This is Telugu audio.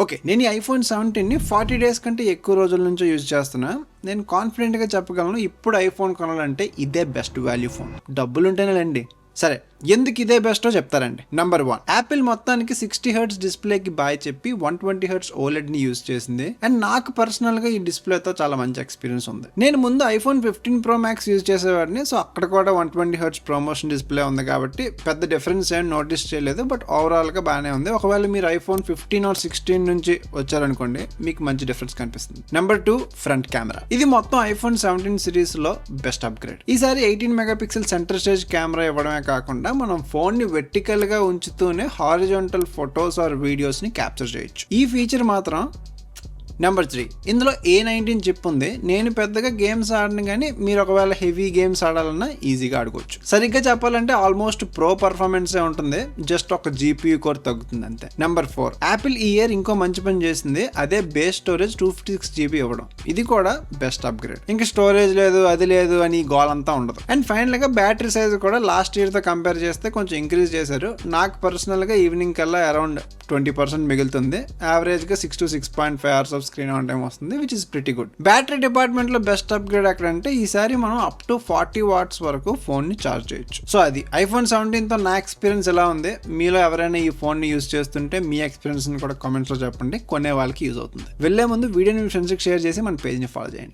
ఓకే. నేను ఈ ఐఫోన్ 17ని 40 డేస్ కంటే ఎక్కువ రోజుల నుంచి యూజ్ చేస్తున్నా. నేను కాన్ఫిడెంట్‌గా చెప్పగలను ఇప్పుడు ఐఫోన్ కొనాలంటే ఇదే బెస్ట్ వాల్యూ ఫోన్. డబ్బులుంటేనేలెండి. సరే, ఎందుకు ఇదే బెస్టో చెప్తారండి. నంబర్ 1, యాపిల్ మొత్తానికి 60 హెర్ట్జ్ డిస్ప్లేకి బాయ్ చెప్పి 120 హెర్ట్జ్ ఓలెడ్ని యూజ్ చేసింది. అండ్ నాకు పర్సనల్గా ఈ డిస్ప్లేతో చాలా మంచి ఎక్స్పీరియన్స్ ఉంది. నేను ముందు ఐఫోన్ 15 ప్రో మ్యాక్స్ యూజ్ చేసేవాడిని. సో అక్కడ కూడా 120 హెర్ట్జ్ ప్రమోషన్ డిస్ప్లే ఉంది కాబట్టి పెద్ద డిఫరెన్స్ ఏం నోటీస్ చేయలేదు. బట్ ఓవరాల్గా బాగానే ఉంది. ఒకవేళ మీరు ఐఫోన్ 15 ఆర్ 16 నుంచి వచ్చారనుకోండి, మీకు మంచి డిఫరెన్స్ కనిపిస్తుంది. Number 2, front camera. ఇది మొత్తం ఐఫోన్ 17 సిరీస్లో బెస్ట్ అప్గ్రేడ్. ఈసారి 18 మెగాపిక్సెల్ సెంటర్ స్టేజ్ కెమెరా ఇవ్వడమే కాకుండా మనం ఫోన్ ని వెర్టికల్ గా ఉంచుతూనే హారిజాంటల్ ఫొటోస్ ఆర్ వీడియోస్ ని క్యాప్చర్ చేయొచ్చు. ఈ ఫీచర్ మాత్రం. నెంబర్ 3, ఇందులో A19 చిప్ ఉంది. నేను పెద్దగా గేమ్స్ ఆడను, కానీ మీరు ఒకవేళ హెవీ గేమ్స్ ఆడాలన్నా ఈజీగా ఆడుకోవచ్చు. సరిగ్గా చెప్పాలంటే ఆల్మోస్ట్ ప్రో పర్ఫార్మెన్సే ఉంటుంది, జస్ట్ ఒక GPU కోర్ తగ్గుతుంది అంతే. నెంబర్ 4, యాపిల్ ఈ ఇయర్ ఇంకో మంచి పని చేసింది. అదే బేస్ స్టోరేజ్ 256GB ఇవ్వడం. ఇది కూడా బెస్ట్ అప్గ్రేడ్. ఇంకా స్టోరేజ్ లేదు, అది లేదు అని గోలంతా ఉండదు. అండ్ ఫైనల్ గా బ్యాటరీ సైజ్ కూడా లాస్ట్ ఇయర్ తో కంపేర్ చేస్తే కొంచెం ఇంక్రీజ్ చేశారు. నాకు పర్సనల్ గా ఈవినింగ్ కల్లా అరౌండ్ 20% మిగులుతుంది. యావరేజ్ గా 6 to 6.5 hours of screen on time వస్తుంది, which is pretty good. Battery department లో బెస్ట్ అప్గ్రేడ్ ఎక్కడంటే ఈసారి మనం అప్ టు 40 watts వరకు ఫోన్ ని చార్జ్ చేయొచ్చు. సో అది ఐఫోన్ 17 తో నా ఎక్స్పీరియన్స్ ఎలా ఉంది. మీలో ఎవరైనా ఈ ఫోన్ ని యూజ్ చేస్తుంటే మీ ఎక్స్పీరియన్స్ ని కూడా కామెంట్స్ లో చెప్పండి. కొనే వాళ్ళకి యూజ్ అవుతుంది. వెళ్లే ముందు వీడియోని మీ ఫ్రెండ్స్ కి షేర్ చేసి మన పేజ్ ని ఫాలో చేయండి.